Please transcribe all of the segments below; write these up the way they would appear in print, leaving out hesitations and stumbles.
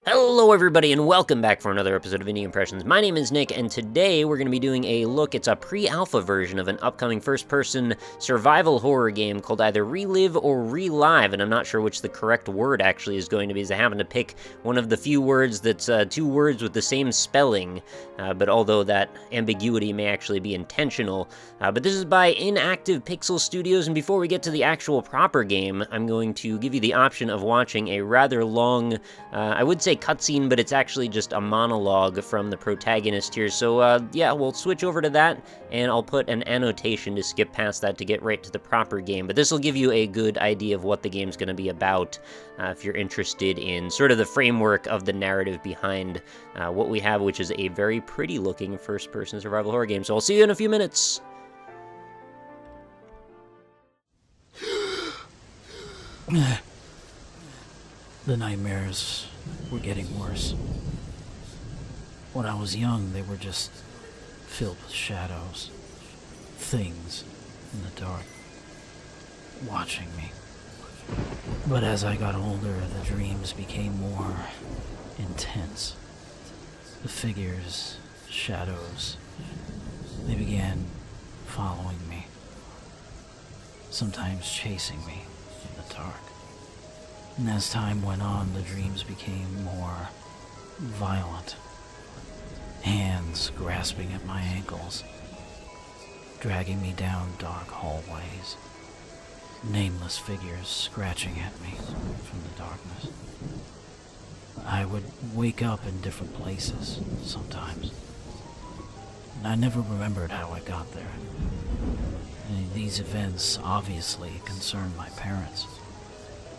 Hello everybody and welcome back for another episode of Indie Impressions. My name is Nick and today we're going to be doing a look, it's a pre-alpha version of an upcoming first-person survival horror game called either ReLive or ReLive, and I'm not sure which the correct word actually is going to be, as I happen to pick one of the few words that's two words with the same spelling, but although that ambiguity may actually be intentional. But this is by Inactive Pixel Studios, and before we get to the actual proper game, I'm going to give you the option of watching a rather long, I would say cutscene, but it's actually just a monologue from the protagonist here. So yeah, we'll switch over to that, and I'll put an annotation to skip past that to get right to the proper game. But this will give you a good idea of what the game's going to be about if you're interested in sort of the framework of the narrative behind what we have, which is a very pretty looking first-person survival horror game. So I'll see you in a few minutes. The nightmares were getting worse. When I was young, they were just filled with shadows, things in the dark, watching me. But as I got older, the dreams became more intense. The figures, shadows, they began following me, sometimes chasing me in the dark. And as time went on, the dreams became more violent. Hands grasping at my ankles, dragging me down dark hallways. Nameless figures scratching at me from the darkness. I would wake up in different places sometimes. And I never remembered how I got there. And these events obviously concerned my parents,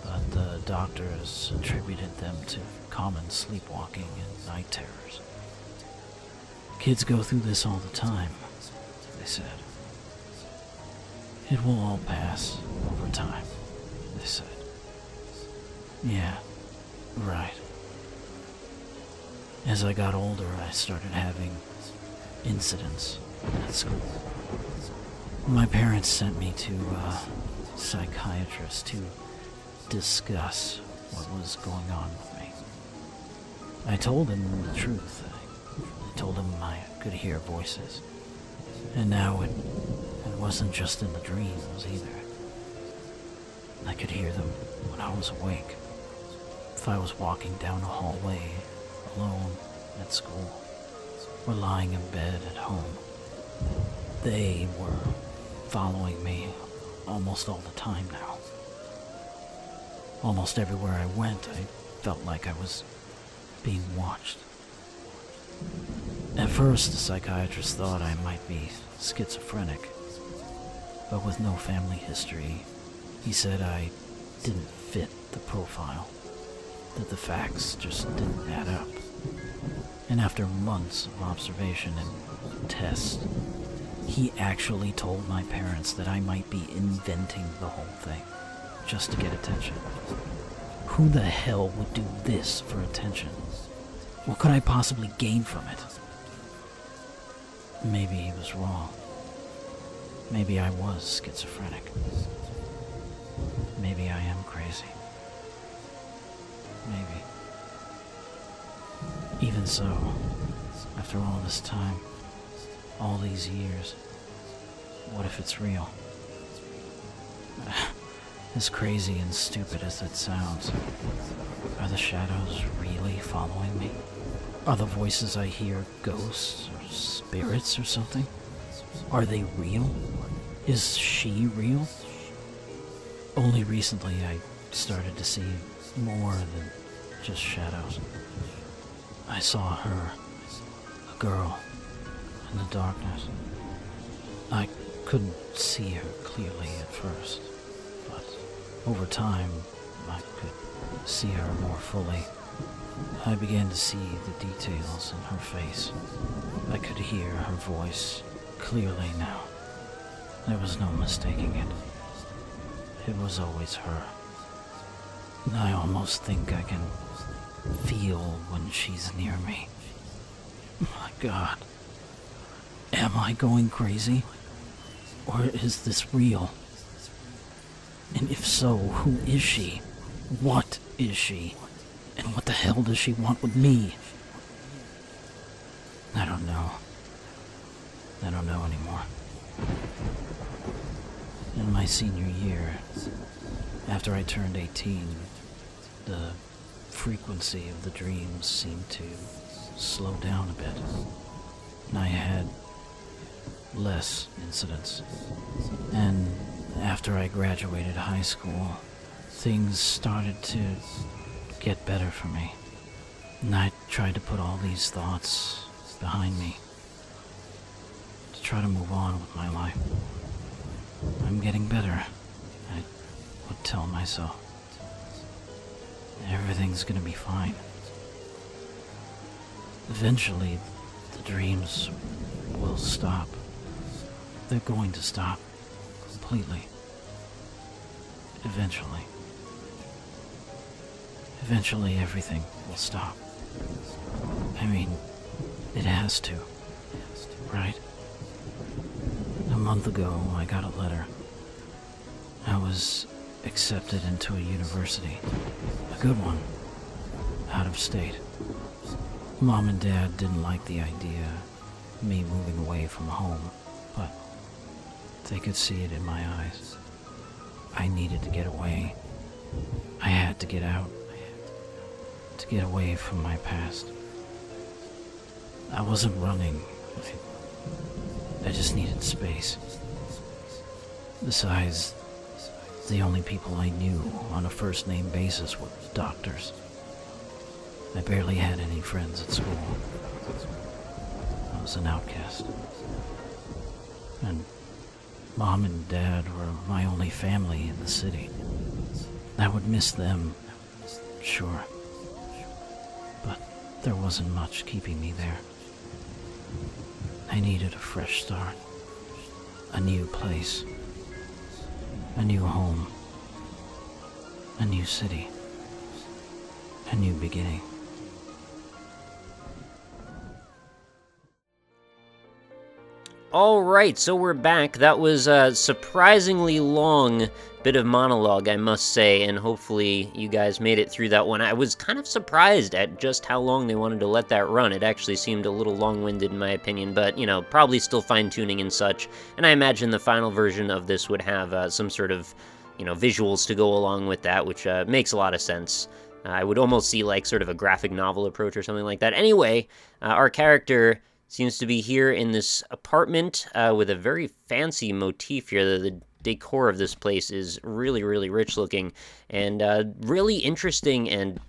but the doctors attributed them to common sleepwalking and night terrors. Kids go through this all the time, they said. It will all pass over time, they said. Yeah, right. As I got older, I started having incidents at school. My parents sent me to a psychiatrist to discuss what was going on with me. I told him the truth. I told him I could hear voices. And now it wasn't just in the dreams either. I could hear them when I was awake. If I was walking down a hallway, alone at school, or lying in bed at home, they were following me almost all the time now. Almost everywhere I went, I felt like I was being watched. At first, the psychiatrist thought I might be schizophrenic, but with no family history, he said I didn't fit the profile, that the facts just didn't add up. And after months of observation and tests, he actually told my parents that I might be inventing the whole thing, just to get attention. Who the hell would do this for attention? What could I possibly gain from it? Maybe he was wrong. Maybe I was schizophrenic. Maybe I am crazy. Maybe. Even so, after all this time, all these years, what if it's real? As crazy and stupid as it sounds, are the shadows really following me? Are the voices I hear ghosts or spirits or something? Are they real? Is she real? Only recently I started to see more than just shadows. I saw her, a girl, in the darkness. I couldn't see her clearly at first, but over time I could see her more fully. I began to see the details in her face. I could hear her voice clearly now. There was no mistaking it. It was always her. I almost think I can feel when she's near me. My God. Am I going crazy? Or is this real? And if so, who is she? What is she? And what the hell does she want with me? I don't know. I don't know anymore. In my senior year, after I turned 18, the frequency of the dreams seemed to slow down a bit. And I had less incidents. And after I graduated high school, things started to get better for me. And I tried to put all these thoughts behind me to try to move on with my life. I'm getting better, I would tell myself. Everything's gonna be fine. Eventually, the dreams will stop. They're going to stop completely. Eventually. Eventually, everything will stop. I mean, it has to, right? A month ago, I got a letter. I was accepted into a university. A good one. Out of state. Mom and Dad didn't like the idea of me moving away from home, but they could see it in my eyes. I needed to get away. I had to get out. To get away from my past. I wasn't running. I just needed space. Besides, the only people I knew on a first-name basis were doctors. I barely had any friends at school. I was an outcast. And Mom and Dad were my only family in the city. I would miss them, sure. But there wasn't much keeping me there. I needed a fresh start. A new place. A new home. A new city. A new beginning. Alright, so we're back. That was a surprisingly long bit of monologue, I must say, and hopefully you guys made it through that one. I was kind of surprised at just how long they wanted to let that run. It actually seemed a little long-winded in my opinion, but, you know, probably still fine-tuning and such. And I imagine the final version of this would have some sort of, you know, visuals to go along with that, which makes a lot of sense. I would almost see, like, sort of a graphic novel approach or something like that. Anyway, our character seems to be here in this apartment with a very fancy motif here. The decor of this place is really, really rich looking and really interesting and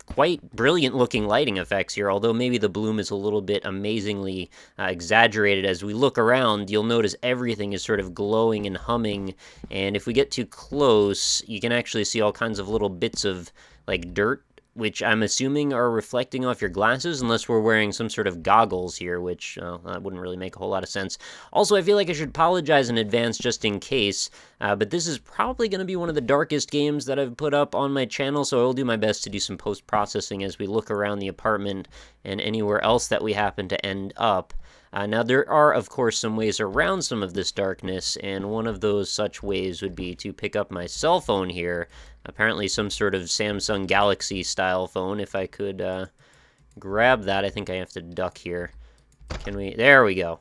quite brilliant looking lighting effects here, although maybe the bloom is a little bit amazingly exaggerated. As we look around, you'll notice everything is sort of glowing and humming, and if we get too close, you can actually see all kinds of little bits of like dirt, which I'm assuming are reflecting off your glasses, unless we're wearing some sort of goggles here, which that wouldn't really make a whole lot of sense. Also, I feel like I should apologize in advance just in case, but this is probably going to be one of the darkest games that I've put up on my channel, so I'll do my best to do some post-processing as we look around the apartment and anywhere else that we happen to end up. Now, there are, of course, some ways around some of this darkness, and one of those such ways would be to pick up my cell phone here. Apparently some sort of Samsung Galaxy-style phone. If I could grab that, I think I have to duck here. Can we? There we go.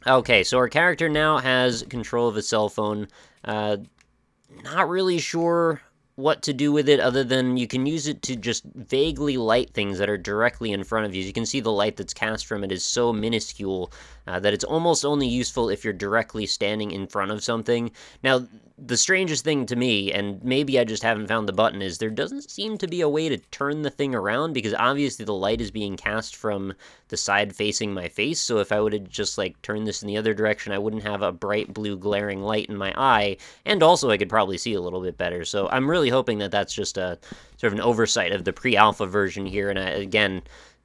Okay, so our character now has control of a cell phone. Not really sure what to do with it other than you can use it to just vaguely light things that are directly in front of you. As you can see, the light that's cast from it is so minuscule that it's almost only useful if you're directly standing in front of something. Now, the strangest thing to me, and maybe I just haven't found the button, is there doesn't seem to be a way to turn the thing around, because obviously the light is being cast from the side facing my face, so if I would have just, like, turned this in the other direction, I wouldn't have a bright blue glaring light in my eye, and also I could probably see a little bit better. So I'm really hoping that that's just a sort of an oversight of the pre-alpha version here, and again,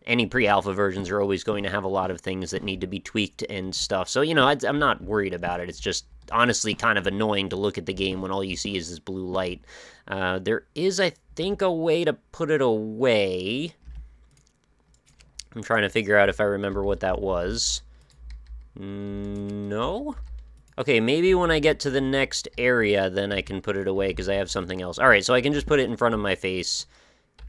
any pre-alpha versions are always going to have a lot of things that need to be tweaked and stuff. So, you know, I'm not worried about it. It's just honestly kind of annoying to look at the game when all you see is this blue light. There is, I think, a way to put it away. I'm trying to figure out if I remember what that was. No? Okay, maybe when I get to the next area, then I can put it away, because I have something else. Alright, so I can just put it in front of my face,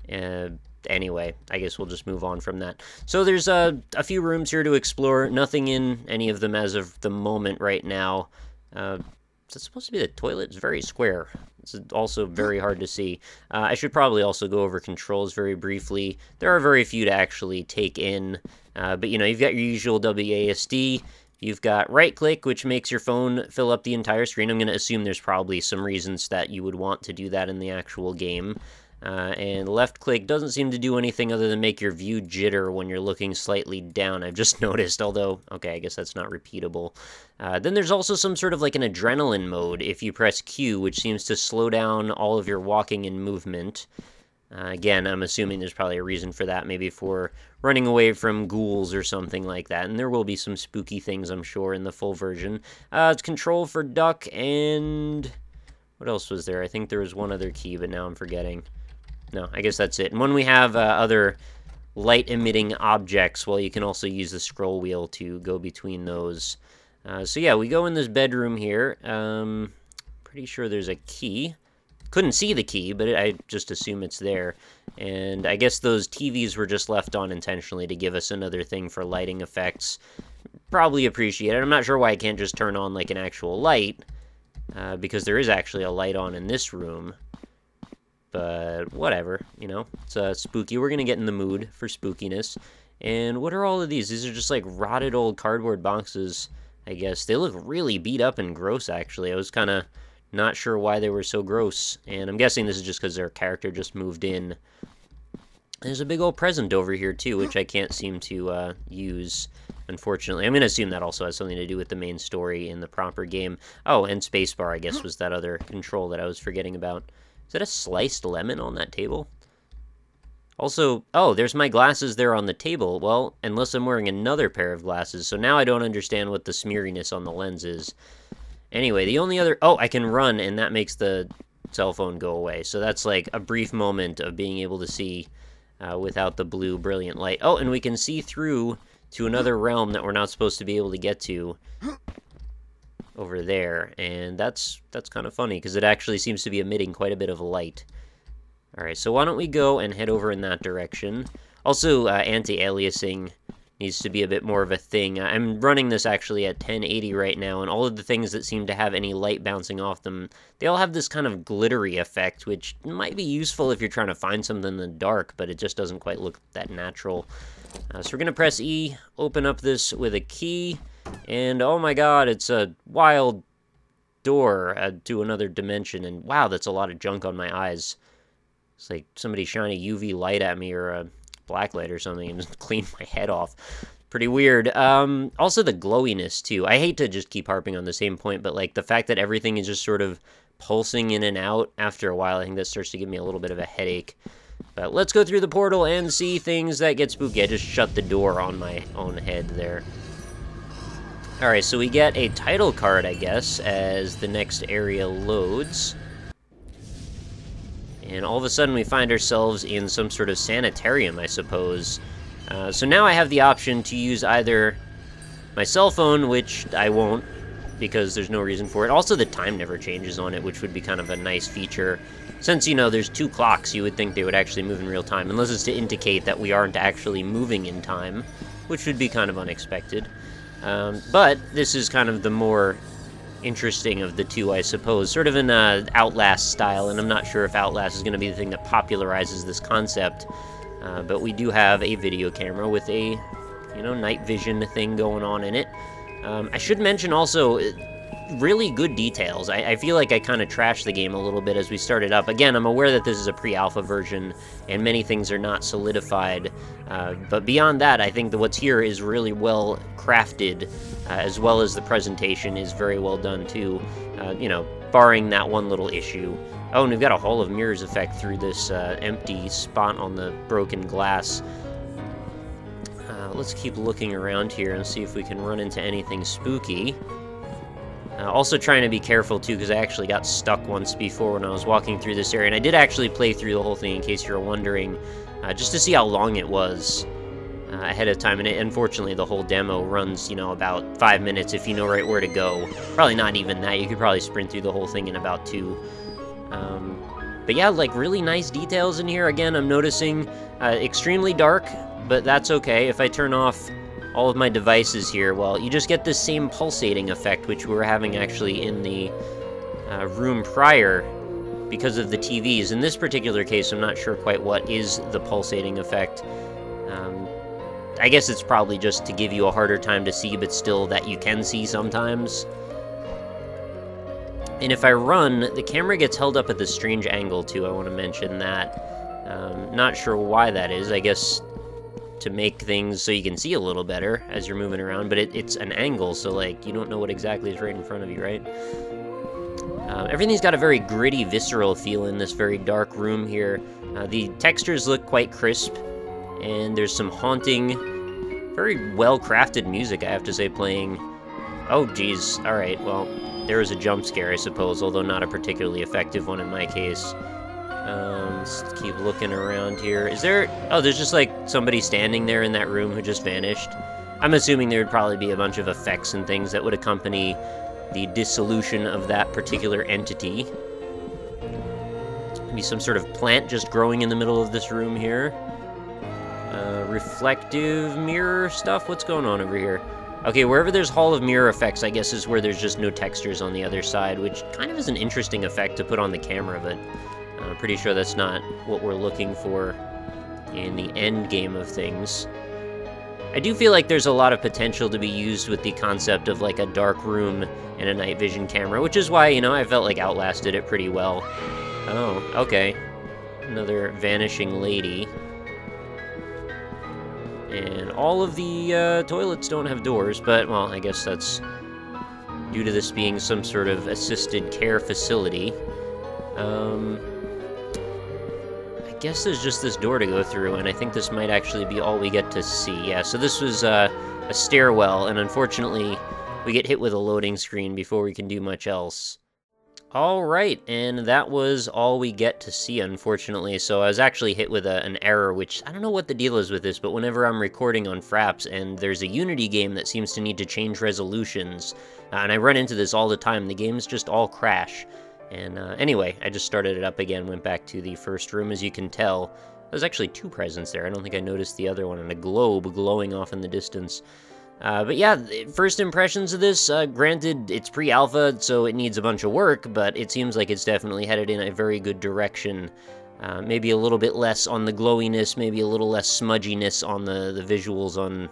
Anyway, I guess we'll just move on from that. So there's a few rooms here to explore. Nothing in any of them as of the moment right now. Is it supposed to be the toilet? It's very square. It's also very hard to see. I should probably also go over controls very briefly. There are very few to actually take in. But, you know, you've got your usual WASD. You've got right-click, which makes your phone fill up the entire screen. I'm going to assume there's probably some reasons that you would want to do that in the actual game. And left-click doesn't seem to do anything other than make your view jitter when you're looking slightly down, I've just noticed, although, okay, I guess that's not repeatable. Then there's also some sort of like an adrenaline mode if you press Q, which seems to slow down all of your walking and movement. Again, I'm assuming there's probably a reason for that, maybe for running away from ghouls or something like that, and there will be some spooky things, I'm sure, in the full version. It's control for duck, and what else was there? I think there was one other key, but now I'm forgetting. No, I guess that's it. And when we have other light-emitting objects, well, you can also use the scroll wheel to go between those. So yeah, we go in this bedroom here. Pretty sure there's a key. Couldn't see the key, but I just assume it's there. And I guess those TVs were just left on intentionally to give us another thing for lighting effects. Probably appreciate it. I'm not sure why I can't just turn on like an actual light, because there is actually a light on in this room. But whatever, you know, it's spooky. We're going to get in the mood for spookiness. And what are all of these? These are just like rotted old cardboard boxes, I guess. They look really beat up and gross, actually. I was kind of not sure why they were so gross. And I'm guessing this is just because their character just moved in. There's a big old present over here, too, which I can't seem to use, unfortunately. I'm going to assume that also has something to do with the main story in the proper game. Oh, and spacebar, I guess, was that other control that I was forgetting about. Is that a sliced lemon on that table? Also, oh, there's my glasses there on the table. Well, unless I'm wearing another pair of glasses. So now I don't understand what the smeariness on the lens is. Anyway, the only other... Oh, I can run, and that makes the cell phone go away. So that's like a brief moment of being able to see without the blue brilliant light. Oh, and we can see through to another realm that we're not supposed to be able to get to over there, and that's kind of funny because it actually seems to be emitting quite a bit of light. All right, so why don't we go and head over in that direction? Also, anti-aliasing needs to be a bit more of a thing. I'm running this actually at 1080 right now, and all of the things that seem to have any light bouncing off them, they all have this kind of glittery effect, which might be useful if you're trying to find something in the dark, but it just doesn't quite look that natural. So we're going to press E, open up this with a key, and oh my god, it's a wild door to another dimension, and wow, that's a lot of junk on my eyes. It's like somebody shining a UV light at me or a black light or something and just clean my head off. Pretty weird. Also the glowiness, too. I hate to just keep harping on the same point, but like the fact that everything is just sort of pulsing in and out after a while, I think that starts to give me a little bit of a headache. But let's go through the portal and see things that get spooky. I just shut the door on my own head there. Alright, so we get a title card, I guess, as the next area loads. And all of a sudden we find ourselves in some sort of sanitarium, I suppose. So now I have the option to use either my cell phone, which I won't, because there's no reason for it. Also, the time never changes on it, which would be kind of a nice feature. Since, you know, there's 2 clocks, you would think they would actually move in real time, unless it's to indicate that we aren't actually moving in time, which would be kind of unexpected. But this is kind of the more interesting of the two, I suppose. Sort of in Outlast style, and I'm not sure if Outlast is going to be the thing that popularizes this concept. But we do have a video camera with a, you know, night vision thing going on in it. I should mention also, really good details. I feel like I kind of trashed the game a little bit as we started up. Again, I'm aware that this is a pre-alpha version, and many things are not solidified. But beyond that, I think that what's here is really well crafted, as well as the presentation is very well done too, you know, barring that one little issue. Oh, and we've got a Hall of Mirrors effect through this empty spot on the broken glass. Let's keep looking around here and see if we can run into anything spooky. Also trying to be careful, too, because I actually got stuck once before when I was walking through this area. And I did actually play through the whole thing, in case you're wondering, just to see how long it was ahead of time. And unfortunately, the whole demo runs, you know, about 5 minutes if you know right where to go. Probably not even that. You could probably sprint through the whole thing in about 2. But yeah, like, really nice details in here. Again, I'm noticing extremely dark, but that's okay. If I turn off all of my devices here, well, you just get this same pulsating effect, which we were having actually in the room prior because of the TVs. In this particular case, I'm not sure quite what is the pulsating effect. I guess it's probably just to give you a harder time to see, but still that you can see sometimes. And if I run, the camera gets held up at this strange angle, too. I want to mention that. Not sure why that is. I guess to make things so you can see a little better as you're moving around, but it's an angle, so, like, you don't know what exactly is right in front of you, right? Everything's got a very gritty, visceral feel in this very dark room here. The textures look quite crisp, and there's some haunting, very well-crafted music, I have to say, playing. Oh, geez. Alright, well, there was a jump scare, I suppose, although not a particularly effective one in my case. Let's keep looking around here. Is there... Oh, there's just, like, somebody standing there in that room who just vanished. I'm assuming there would probably be a bunch of effects and things that would accompany the dissolution of that particular entity. Maybe some sort of plant just growing in the middle of this room here. Reflective mirror stuff? What's going on over here? Okay, wherever there's Hall of Mirror effects, I guess is where there's just no textures on the other side, which kind of is an interesting effect to put on the camera, but I'm pretty sure that's not what we're looking for in the end game of things. I do feel like there's a lot of potential to be used with the concept of, like, a dark room and a night vision camera, which is why, you know, I felt like Outlast did it pretty well. Oh, okay. Another vanishing lady. And all of the toilets don't have doors, but, well, I guess that's due to this being some sort of assisted care facility. I guess there's just this door to go through, and I think this might actually be all we get to see. Yeah, so this was a stairwell, and unfortunately, we get hit with a loading screen before we can do much else. Alright, and that was all we get to see, unfortunately. So I was actually hit with an error, which I don't know what the deal is with this, but whenever I'm recording on Fraps and there's a Unity game that seems to need to change resolutions, and I run into this all the time, the games just all crash. And anyway, I just started it up again, went back to the first room. As you can tell, there's actually two presents there. I don't think I noticed the other one, and a globe glowing off in the distance. But yeah, first impressions of this, granted, it's pre-alpha, so it needs a bunch of work, but it seems like it's definitely headed in a very good direction. Maybe a little bit less on the glowiness, maybe a little less smudginess on the visuals on,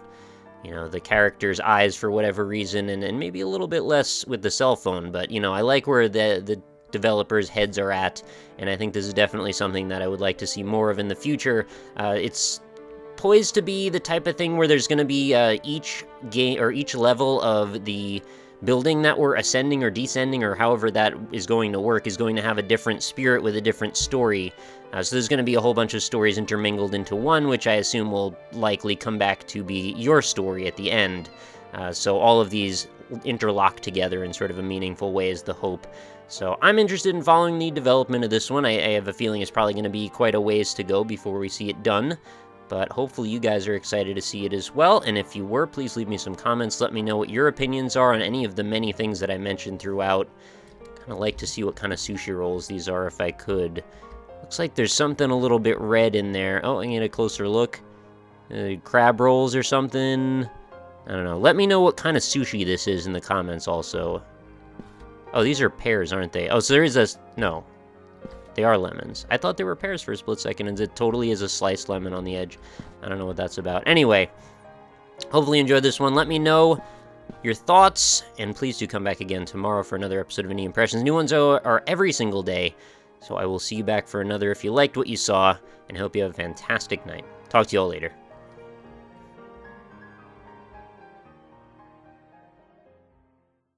you know, the character's eyes for whatever reason, and maybe a little bit less with the cell phone, but, you know, I like where the developers' heads are at, and I think this is definitely something that I would like to see more of in the future. It's poised to be the type of thing where there's going to be each game or each level of the building that we're ascending or descending, or however that is going to work, is going to have a different spirit with a different story. So there's going to be a whole bunch of stories intermingled into one, which I assume will likely come back to be your story at the end. So all of these interlock together in sort of a meaningful way is the hope. So I'm interested in following the development of this one. I have a feeling it's probably going to be quite a ways to go before we see it done. But hopefully you guys are excited to see it as well, and if you were, please leave me some comments. Let me know what your opinions are on any of the many things that I mentioned throughout. Kind of like to see what kind of sushi rolls these are if I could. Looks like there's something a little bit red in there. Oh, I need a closer look. Crab rolls or something. I don't know. Let me know what kind of sushi this is in the comments also. Oh, these are pears, aren't they? Oh, so there is a... No. They are lemons. I thought they were pears for a split second, and it totally is a sliced lemon on the edge. I don't know what that's about. Anyway, hopefully you enjoyed this one. Let me know your thoughts, and please do come back again tomorrow for another episode of Indie Impressions. New ones are every single day, so I will see you back for another if you liked what you saw, and hope you have a fantastic night. Talk to you all later.